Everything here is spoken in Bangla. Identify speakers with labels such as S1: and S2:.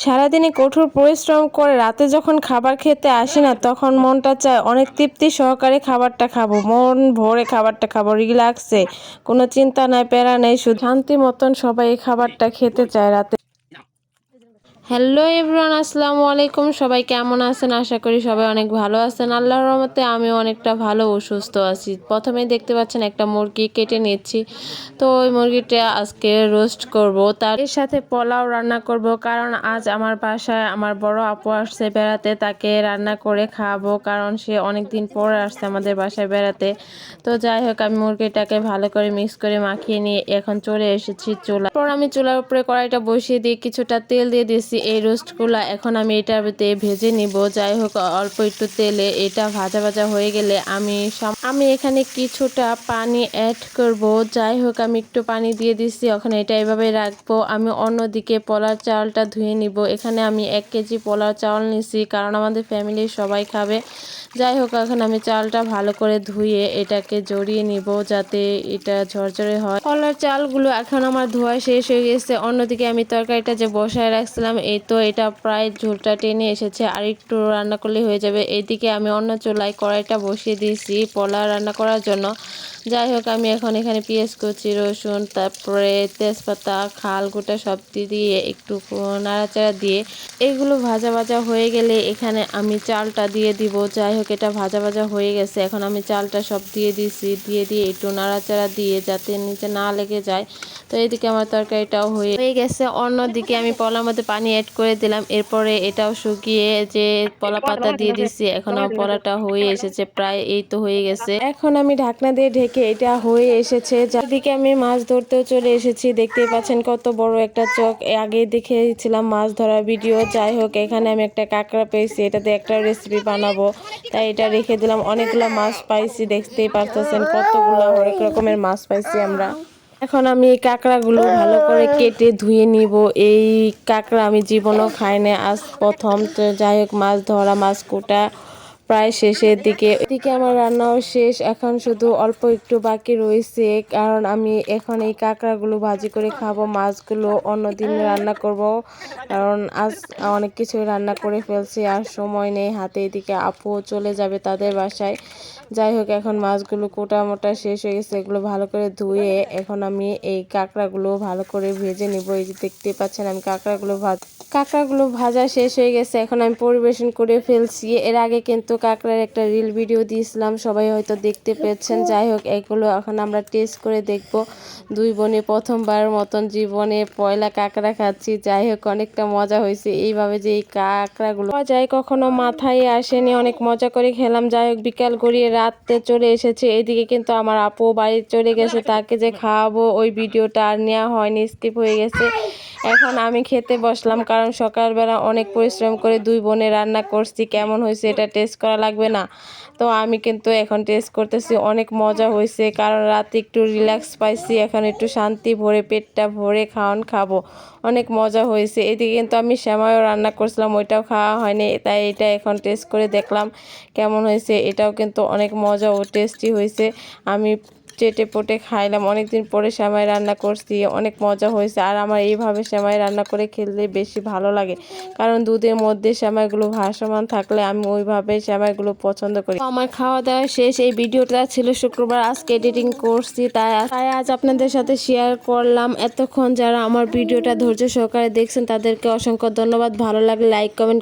S1: সারাদিনে কঠোর পরিশ্রম করে রাতে যখন খাবার খেতে আসি না, তখন মনটা চায় অনেক তৃপ্তি সহকারে খাবারটা খাবো, মন ভরে খাবারটা খাবো রিল্যাক্সে। কোনো চিন্তা নাই, প্যারা নেই, শুধু শান্তি মতন সবাই এই খাবারটা খেতে চায় রাতে। হ্যালো এভরিওয়ান, আসসালামু আলাইকুম। সবাই কেমন আছেন? আশা করি সবাই অনেক ভালো আছেন। আল্লাহর রহমতে আমিও অনেকটা ভালো ও সুস্থ আছি। প্রথমেই দেখতে পাচ্ছেন একটা মুরগি কেটে নিচ্ছি। তো ওই মুরগিটা আজকে রোস্ট করব, তার সাথে পোলাও রান্না করব। কারণ আজ আমার বাসায় আমার বড় আপু আসছে বেড়াতে, তাকে রান্না করে খাওয়াবো। কারণ সে অনেক দিন পরে আসছে আমাদের বাসায় বেড়াতে। তো যাই হোক, আমি মুরগিটাকে ভালো করে মিক্স করে মাখিয়ে নিয়ে এখন চলে এসেছি চুলা। পর আমি চুলার উপরে কড়াইটা বসিয়ে দিয়ে কিছুটা তেল দিয়ে দিয়েছি এই রোস্টগুলো। এখন আমি এটার ভিতরে ভেজে নিব। যাই হোক, অল্প একটু তেলে এটা ভাজা ভাজা হয়ে গেলে আমি এখানে কিছুটা পানি অ্যাড করব। যাই হোক, আমি একটু পানি দিয়ে দিচ্ছি। ওখানে এটা এভাবে রাখবো। আমি অন্যদিকে পোলার চালটা ধুয়ে নিব। এখানে আমি 1 কেজি পোলার চাল নিছি, কারণ আমাদের ফ্যামিলির সবাই খাবে। যাই হোক, এখন আমি চালটা ভালো করে ধুয়ে এটাকে জড়িয়ে নিব, যাতে এটা ঝরঝরে হয়। পোলার চালগুলো এখন আমার ধোয়া শেষ হয়ে গেছে। অন্যদিকে আমি তরকারিটা যে বসায় রাখছিলাম, এই তো এটা প্রায় ঝোলটা টেনে এসেছে, আর একটু রান্না করলে হয়ে যাবে। এইদিকে আমি অন্য চুলায় কড়াইটা বসিয়ে দিয়েছি পোলা রান্না করার জন্য। যাই হোক, আমি এখন এখানে পেঁয়াজ কুচি, রসুন, তারপরে তেজপাতা, খাল গোটা সব দিয়ে একটু নাড়াচাড়া দিয়ে এগুলো ভাজা ভাজা হয়ে গেলে এখানে আমি চালটা দিয়ে দিব। যাই হোক, এটা ভাজা ভাজা হয়ে গেছে। এখন আমি চালটা সব দিয়ে দিছি, দিয়ে একটু নাড়াচাড়া দিয়ে যাতে নিচে না লেগে যায়। তো এইদিকে আমার তরকারিটাও হয়ে গেছে। অন্যদিকে আমি পোলার মধ্যে পানি অ্যাড করে দিলাম। এরপরে এটাও শুকিয়ে যে পোলা পাতা দিয়ে দিচ্ছি। এখন আমার পোলাটা হয়ে এসেছে প্রায়, এই তো হয়ে গেছে। এখন আমি ঢাকনা দিয়ে ঢেকে এটা হয়ে এসেছে। যাদিকে আমি মাছ ধরতেও চলে এসেছি। দেখতেই পাচ্ছেন কত বড় একটা চোখ। আগে দেখেছিলাম মাছ ধরার ভিডিও। যাই হোক, এখানে আমি একটা কাঁকড়া পেয়েছি, এটাতে একটা রেসিপি বানাবো, তাই এটা রেখে দিলাম। অনেকগুলো মাছ পাইছি, দেখতেই পারতেছেন কতগুলো হরেক রকমের মাছ পাইছি আমরা। এখন আমি এই কাঁকড়াগুলো ভালো করে কেটে ধুয়ে নিব। এই কাঁকড়া আমি জীবনও খাই না, আজ প্রথম। তো যাই হোক, মাছ ধরা, মাছ কোটা প্রায় শেষের দিকে। এদিকে আমার রান্নাও শেষ, এখন শুধু অল্প একটু বাকি রয়েছে। কারণ আমি এখন এই কাঁকড়াগুলো ভাজি করে খাবো, মাছগুলো অন্যদিন রান্না করব। কারণ আজ অনেক কিছু রান্না করে ফেলছি, আর সময় নেই হাতে। এদিকে আপুও চলে যাবে তাদের বাসায়। যাই হোক, এখন মাছগুলো কোটা মোটা শেষ হয়ে গেছে। এগুলো ভালো করে ধুয়ে এখন আমি এই কাঁকড়াগুলো ভালো করে ভেজে নিব। এই যে দেখতে পাচ্ছেন আমি কাঁকড়াগুলো ভাজা শেষ হয়ে গেছে। এখন আমি পরিবেশন করে ফেলছি। এর আগে কিন্তু কাঁকড়ার একটা রিল ভিডিও দিয়েছিলাম, সবাই হয়তো দেখতে পেয়েছেন। যাই হোক, এগুলো এখন আমরা টেস্ট করে দেখব। দুই বোনে প্রথমবার মতন জীবনে পয়লা কাঁকড়া খাচ্ছি। যাই হোক, অনেকটা মজা হয়েছে। এইভাবে যে এই কাঁকড়াগুলো পাওয়া যায় কখনো মাথায় আসেনি, অনেক মজা করে খেলাম। যাই হোক, বিকাল গড়িয়ে রাতে চলে এসেছে। এইদিকে কিন্তু আমার আপু বাড়ি চলে গেছে, তাকে যে খাওয়াবো ওই ভিডিওটা আর নেওয়া হয়নি, স্কিপ হয়ে গেছে। এখন আমি খেতে বসলাম, কারণ সকালবেলা অনেক পরিশ্রম করে দুই বোনে রান্না করছি। কেমন হয়েছে এটা টেস্ট করা লাগবে না? তো আমি কিন্তু এখন টেস্ট করতেছি। অনেক মজা হয়েছে, কারণ রাতে একটু রিল্যাক্স পাইছি, এখন একটু শান্তি ভরে পেটটা ভরে খাবো। অনেক মজা হয়েছে। এদিকে কিন্তু আমি সেমাইও রান্না করছিলাম, ওইটাও খাওয়া হয়নি, তাই এটা এখন টেস্ট করে দেখলাম কেমন হয়েছে। এটাও কিন্তু অনেক মজা ও টেস্টি হয়েছে। আমি চেটে পটে খাইলাম। অনেকদিন পরে সেমাই রান্না করছি, অনেক মজা হয়েছে। আর আমার এইভাবে সেমাই রান্না করে খেলে বেশি ভালো লাগে, কারণ দুধের মধ্যে সেমাইগুলো ভাসমান থাকলে আমি ওইভাবে সেমাইগুলো পছন্দ করি। আমার খাওয়া দাওয়া শেষ। এই ভিডিওটা ছিল শুক্রবার, আজকে এডিটিং করছি, তাই আজ আপনাদের সাথে শেয়ার করলাম। এতক্ষণ যারা আমার ভিডিওটা ধৈর্য সহকারে দেখছেন তাদেরকে অসংখ্য ধন্যবাদ। ভালো লাগলে লাইক কমেন্ট